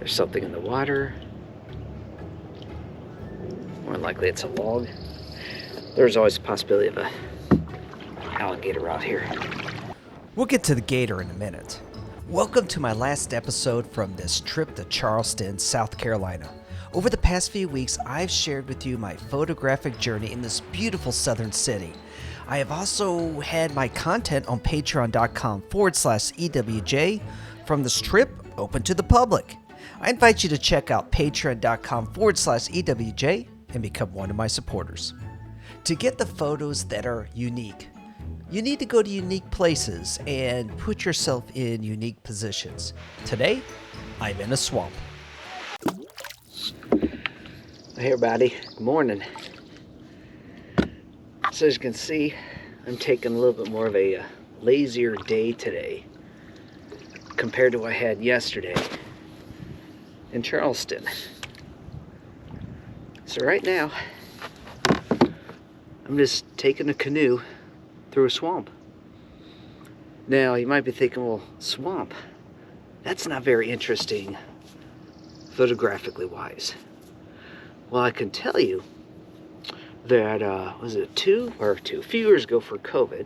There's something in the water. More than likely it's a log. There's always a possibility of a alligator out here. We'll get to the gator in a minute. Welcome to my last episode from this trip to Charleston, South Carolina. Over the past few weeks, I've shared with you my photographic journey in this beautiful southern city. I have also had my content on patreon.com/EWJ from this trip open to the public. I invite you to check out patreon.com/EWJ and become one of my supporters. To get the photos that are unique, you need to go to unique places and put yourself in unique positions. Today, I'm in a swamp. Hey everybody, good morning. So as you can see, I'm taking a little bit more of a lazier day today compared to what I had yesterday in Charleston. So right now, I'm just taking a canoe through a swamp. Now you might be thinking, well, swamp, that's not very interesting photographically wise. Well, I can tell you that, was it a few years ago for COVID,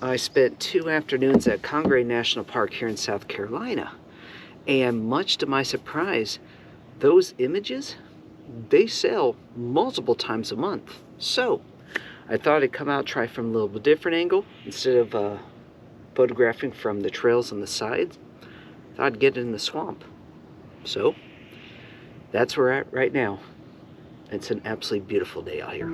I spent 2 afternoons at Congress National Park here in South Carolina. And much to my surprise, those images, they sell multiple times a month. So I thought I'd come out, try from a little bit different angle. Instead of photographing from the trails on the sides, I thought I'd get in the swamp. So that's where we're at right now. It's an absolutely beautiful day out here.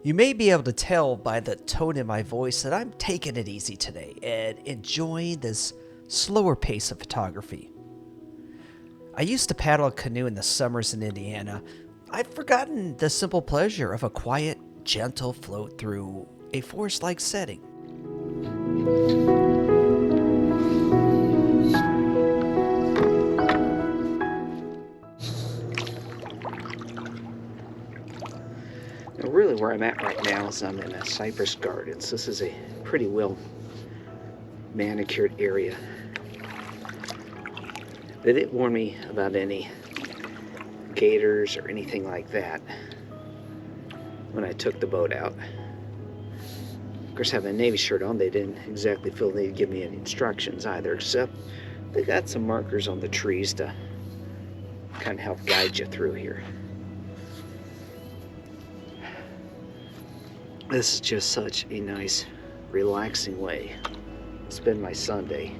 You may be able to tell by the tone in my voice that I'm taking it easy today and enjoying this slower pace of photography. I used to paddle a canoe in the summers in Indiana. I've forgotten the simple pleasure of a quiet, gentle float through a forest-like setting. Now, really where I'm at right now is I'm in Cypress Gardens. This is a pretty well manicured area. They didn't warn me about any gators or anything like that when I took the boat out. Of course, having a Navy shirt on, they didn't exactly feel they needed to give me any instructions either, except they got some markers on the trees to kind of help guide you through here. This is just such a nice, relaxing way to spend my Sunday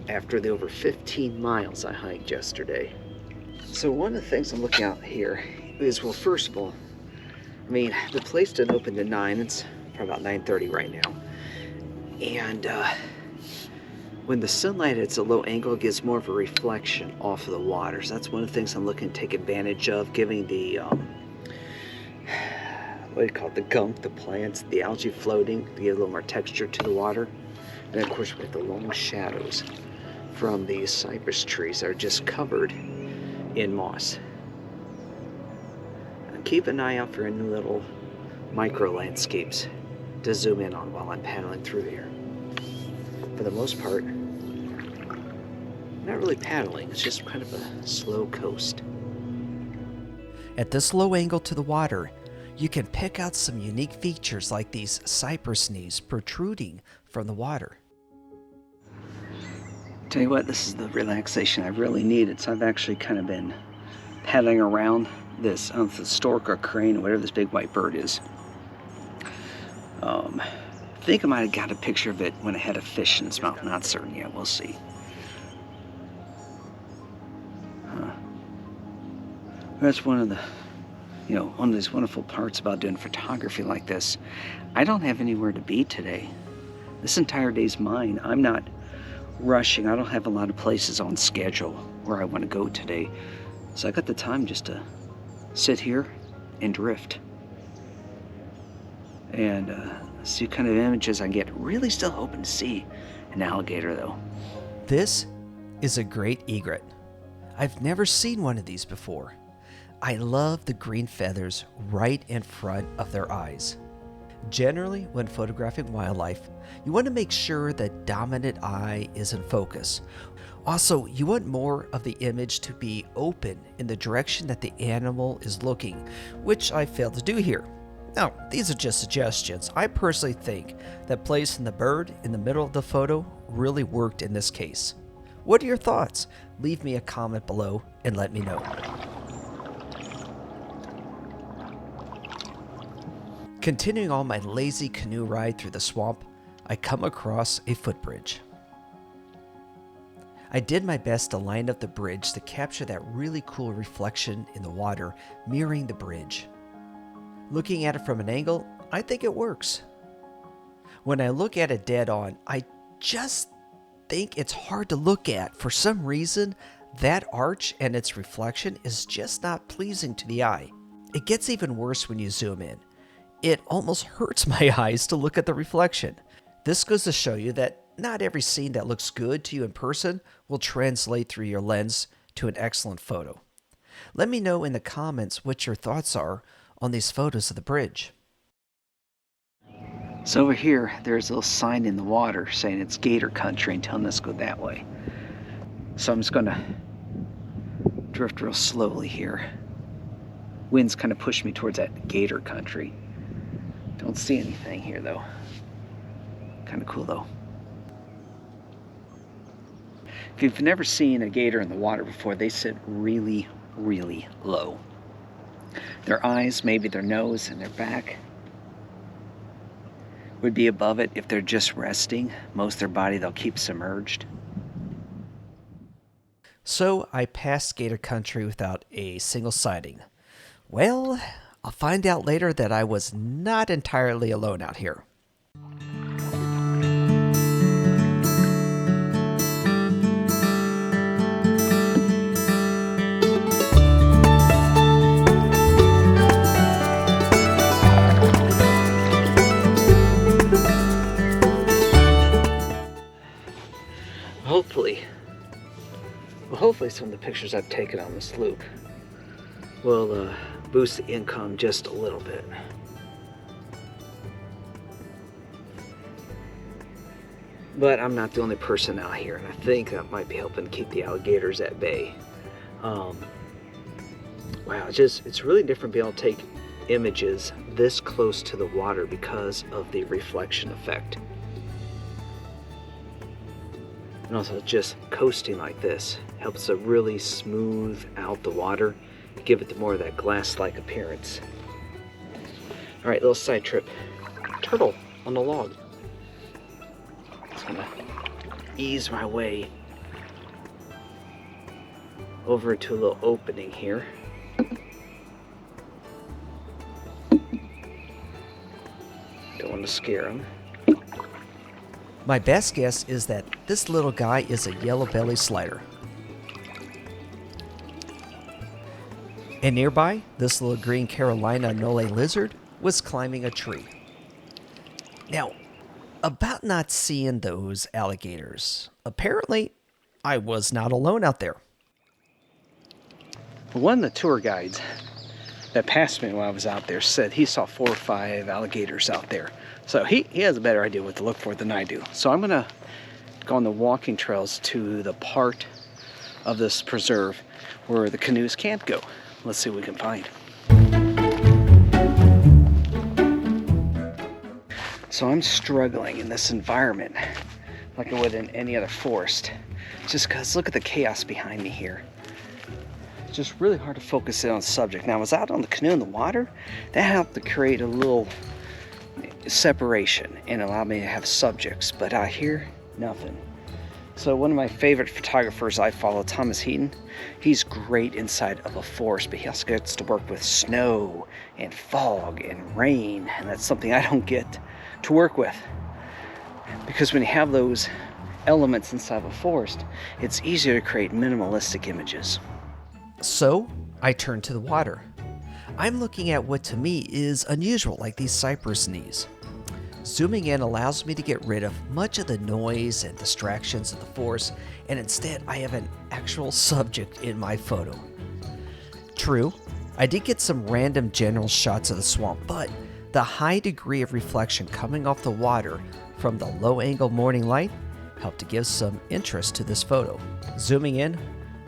after the over 15 miles I hiked yesterday. So one of the things I'm looking out here is, well, first of all, I mean, the place didn't open to 9. It's probably about 9:30 right now. And when the sunlight hits a low angle, it gives more of a reflection off of the water. So that's one of the things I'm looking to take advantage of, giving the what do you call it, the gunk, the plants, the algae floating to give a little more texture to the water. And of course with the long shadows from these cypress trees that are just covered in moss. And keep an eye out for any little micro landscapes to zoom in on while I'm paddling through here. For the most part, not really paddling, it's just kind of a slow coast. At this low angle to the water, you can pick out some unique features like these cypress knees protruding from the water. Tell you what, this is the relaxation I really needed. So I've actually kind of been paddling around this, I don't know if it's a stork or crane or whatever this big white bird is. I think I might have got a picture of it when it had a fish in its mouth. Not certain yet, we'll see. That's one of the, one of these wonderful parts about doing photography like this. I don't have anywhere to be today. This entire day's mine. I'm not rushing. I don't have a lot of places on schedule where I want to go today. So I got the time just to sit here and drift. And see what kind of images I get. Really still hoping to see an alligator though. This is a great egret. I've never seen one of these before. I love the green feathers right in front of their eyes. Generally, when photographing wildlife, you want to make sure the dominant eye is in focus. Also, you want more of the image to be open in the direction that the animal is looking, which I failed to do here. Now, these are just suggestions. I personally think that placing the bird in the middle of the photo really worked in this case. What are your thoughts? Leave me a comment below and let me know. Continuing on my lazy canoe ride through the swamp, I come across a footbridge. I did my best to line up the bridge to capture that really cool reflection in the water mirroring the bridge. Looking at it from an angle, I think it works. When I look at it dead on, I just think it's hard to look at. For some reason, that arch and its reflection is just not pleasing to the eye. It gets even worse when you zoom in. It almost hurts my eyes to look at the reflection. This goes to show you that not every scene that looks good to you in person will translate through your lens to an excellent photo. Let me know in the comments what your thoughts are on these photos of the bridge. So over here, there's a little sign in the water saying it's Gator country and telling us to go that way. So I'm just gonna drift real slowly here. Wind's kind of pushed me towards that Gator country. Don't see anything here though. Kind of cool though. If you've never seen a gator in the water before, they sit really, really low. Their eyes, maybe their nose and their back would be above it if they're just resting. Most of their body they'll keep submerged. So I passed Gator country without a single sighting. Well, I'll find out later that I was not entirely alone out here. Hopefully some of the pictures I've taken on this loop will boost the income just a little bit. But I'm not the only person out here, and I think that might be helping keep the alligators at bay. Wow, it's really different being able to take images this close to the water because of the reflection effect. And also just coasting like this helps to really smooth out the water, give it more of that glass-like appearance. All right, little side trip. Turtle on the log. Just gonna ease my way over into a little opening here. Don't want to scare them. My best guess is that this little guy is a yellow belly slider. And nearby, this little green Carolina Anole lizard was climbing a tree. Now, about not seeing those alligators, apparently I was not alone out there. One of the tour guides that passed me while I was out there said he saw 4 or 5 alligators out there. So he has a better idea what to look for than I do. So I'm gonna go on the walking trails to the part of this preserve where the canoes can't go. Let's see what we can find. So I'm struggling in this environment like I would in any other forest. Just because look at the chaos behind me here. It's just really hard to focus in on the subject. Now I was out on the canoe in the water. That helped to create a little separation and allowed me to have subjects. But out here, nothing. So one of my favorite photographers I follow, Thomas Heaton, he's great inside of a forest, but he also gets to work with snow and fog and rain, and that's something I don't get to work with. Because when you have those elements inside of a forest, it's easier to create minimalistic images. So I turned to the water. I'm looking at what to me is unusual, like these cypress knees. Zooming in allows me to get rid of much of the noise and distractions of the forest, and instead I have an actual subject in my photo. True, I did get some random general shots of the swamp, but The high degree of reflection coming off the water from the low-angle morning light helped to give some interest to this photo. Zooming in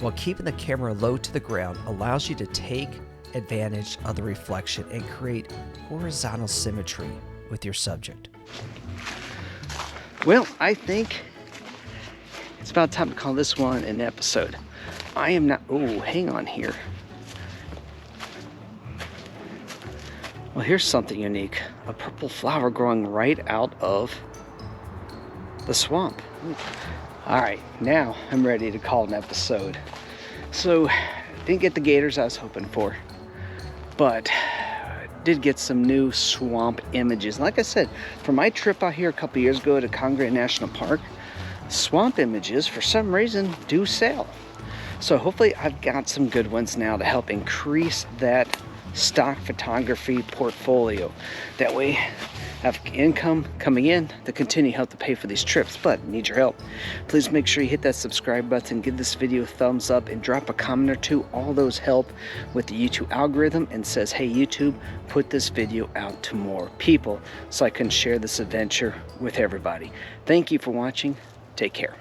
while keeping the camera low to the ground allows you to take advantage of the reflection and create horizontal symmetry with your subject. Well, I think it's about time to call this one an episode. I am not, oh, hang on here. Well, here's something unique. A purple flower growing right out of the swamp. All right, now I'm ready to call an episode. So, didn't get the gators I was hoping for, but did get some new swamp images. Like I said, for my trip out here a couple years ago to Egret National Park, swamp images, for some reason, do sell. So hopefully I've got some good ones now to help increase that stock photography portfolio. That way I have income coming in to continue to help to pay for these trips, but need your help. Please make sure you hit that subscribe button, give this video a thumbs up, and drop a comment or two. All those help with the YouTube algorithm and says, hey YouTube, put this video out to more people so I can share this adventure with everybody. Thank you for watching. Take care.